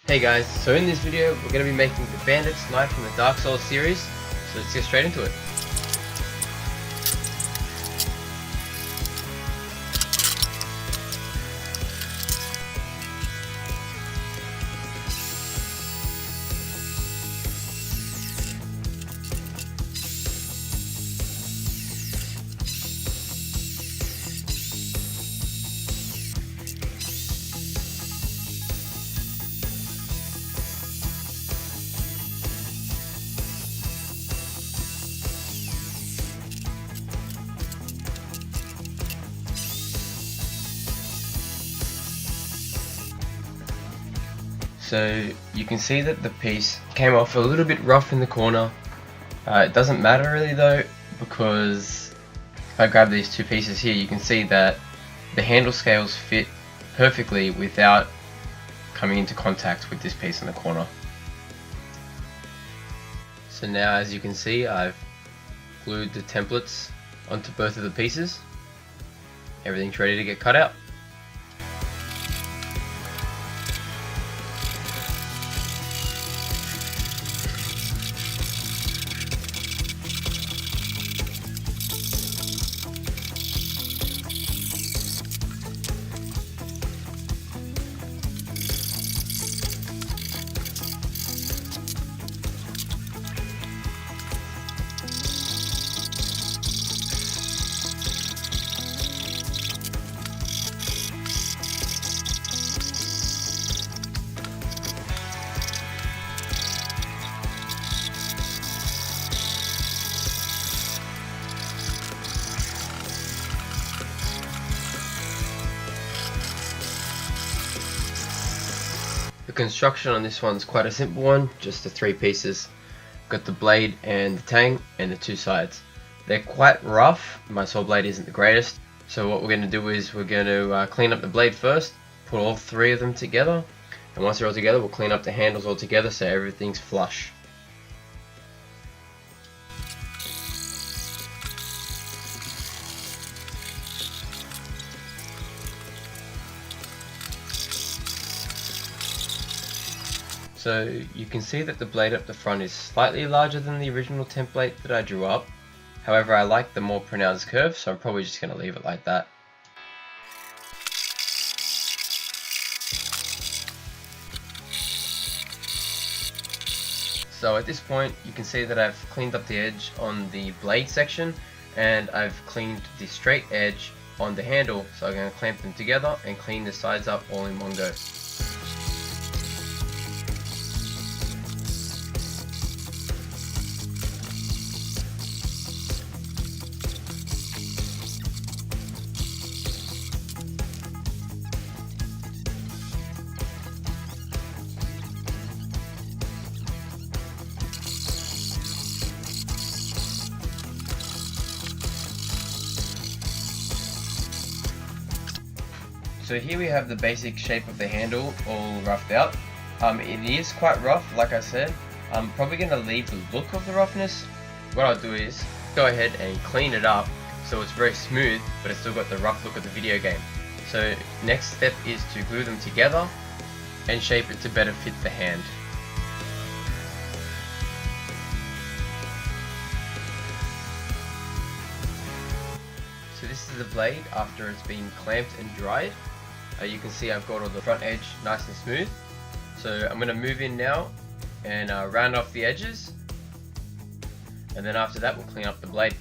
Hey guys, so in this video we're going to be making the Bandits Knife from the Dark Souls series, so let's get straight into it. So you can see that the piece came off a little bit rough in the corner. It doesn't matter really though, because if I grab these two pieces here, you can see that the handle scales fit perfectly without coming into contact with this piece in the corner. So now, as you can see, I've glued the templates onto both of the pieces. Everything's ready to get cut out. The construction on this one's quite a simple one, just the three pieces. Got the blade and the tang and the two sides. They're quite rough, my saw blade isn't the greatest, so what we're going to do is we're going to clean up the blade first, put all three of them together, and once they're all together we'll clean up the handles all together so everything's flush. So you can see that the blade up the front is slightly larger than the original template that I drew up. However, I like the more pronounced curve, so I'm probably just going to leave it like that. So at this point you can see that I've cleaned up the edge on the blade section and I've cleaned the straight edge on the handle, so I'm going to clamp them together and clean the sides up all in one go. So here we have the basic shape of the handle all roughed out. It is quite rough, like I said. I'm probably going to leave the look of the roughness. What I'll do is go ahead and clean it up so it's very smooth, but it's still got the rough look of the video game. So next step is to glue them together and shape it to better fit the hand. So this is the blade after it's been clamped and dried. You can see I've got all the front edge nice and smooth. So I'm going to move in now and round off the edges, and then after that we'll clean up the blade.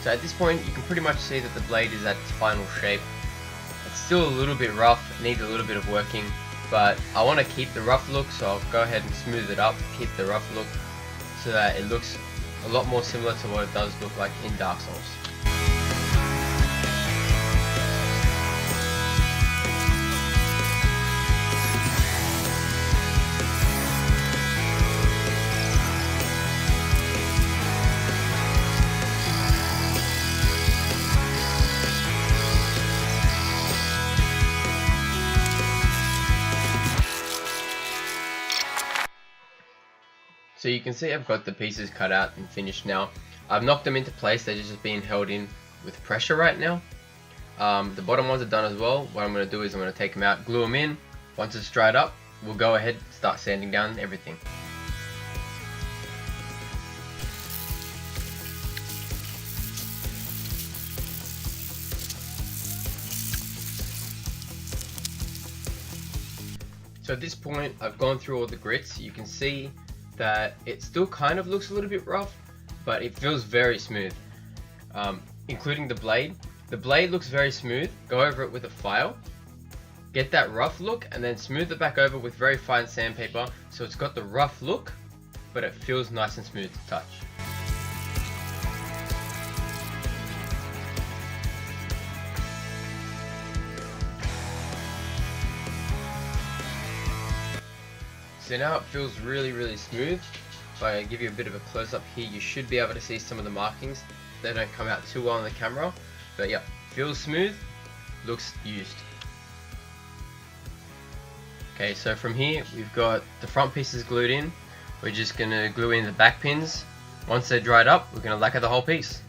So at this point you can pretty much see that the blade is at its final shape. It's still a little bit rough, it needs a little bit of working, but I want to keep the rough look, so I'll go ahead and smooth it up, keep the rough look, so that it looks a lot more similar to what it does look like in Dark Souls. So you can see I've got the pieces cut out and finished now. I've knocked them into place, they're just being held in with pressure right now. The bottom ones are done as well. What I'm going to do is I'm going to take them out, glue them in. Once it's dried up, we'll go ahead and start sanding down everything. So at this point, I've gone through all the grits. You can see that it still kind of looks a little bit rough, but it feels very smooth, including the blade. The blade looks very smooth. Go over it with a file, get that rough look, and then smooth it back over with very fine sandpaper, so it's got the rough look, but it feels nice and smooth to touch. So now it feels really smooth. If I give you a bit of a close-up here, you should be able to see some of the markings. They don't come out too well on the camera, but yeah, feels smooth, looks used. Okay, so from here we've got the front pieces glued in. We're just going to glue in the back pins. Once they're dried up, we're going to lacquer the whole piece.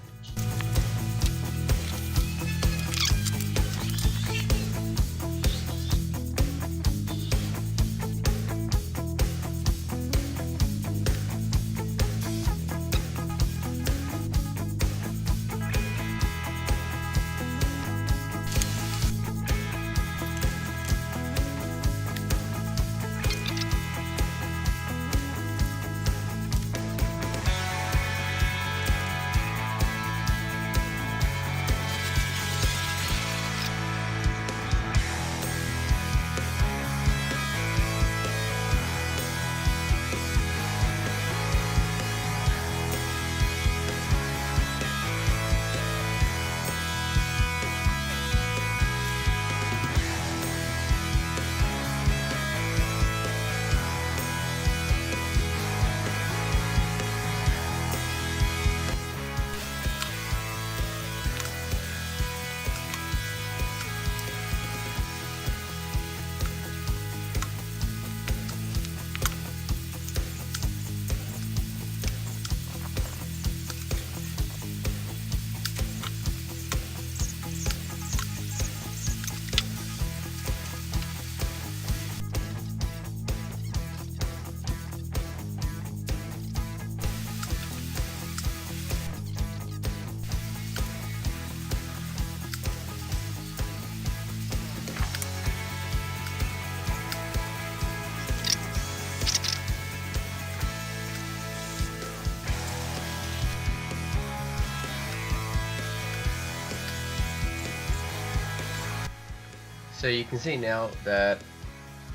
So you can see now that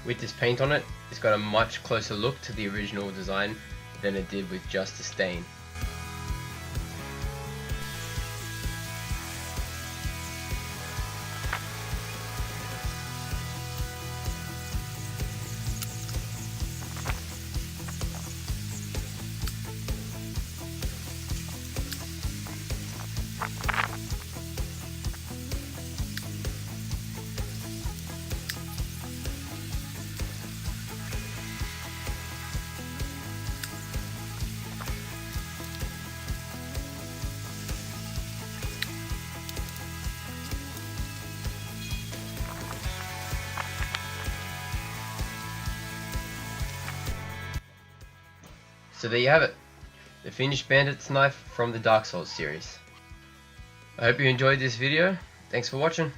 with this paint on it, it's got a much closer look to the original design than it did with just the stain. So there you have it, the finished Bandits Knife from the Dark Souls series. I hope you enjoyed this video. Thanks for watching.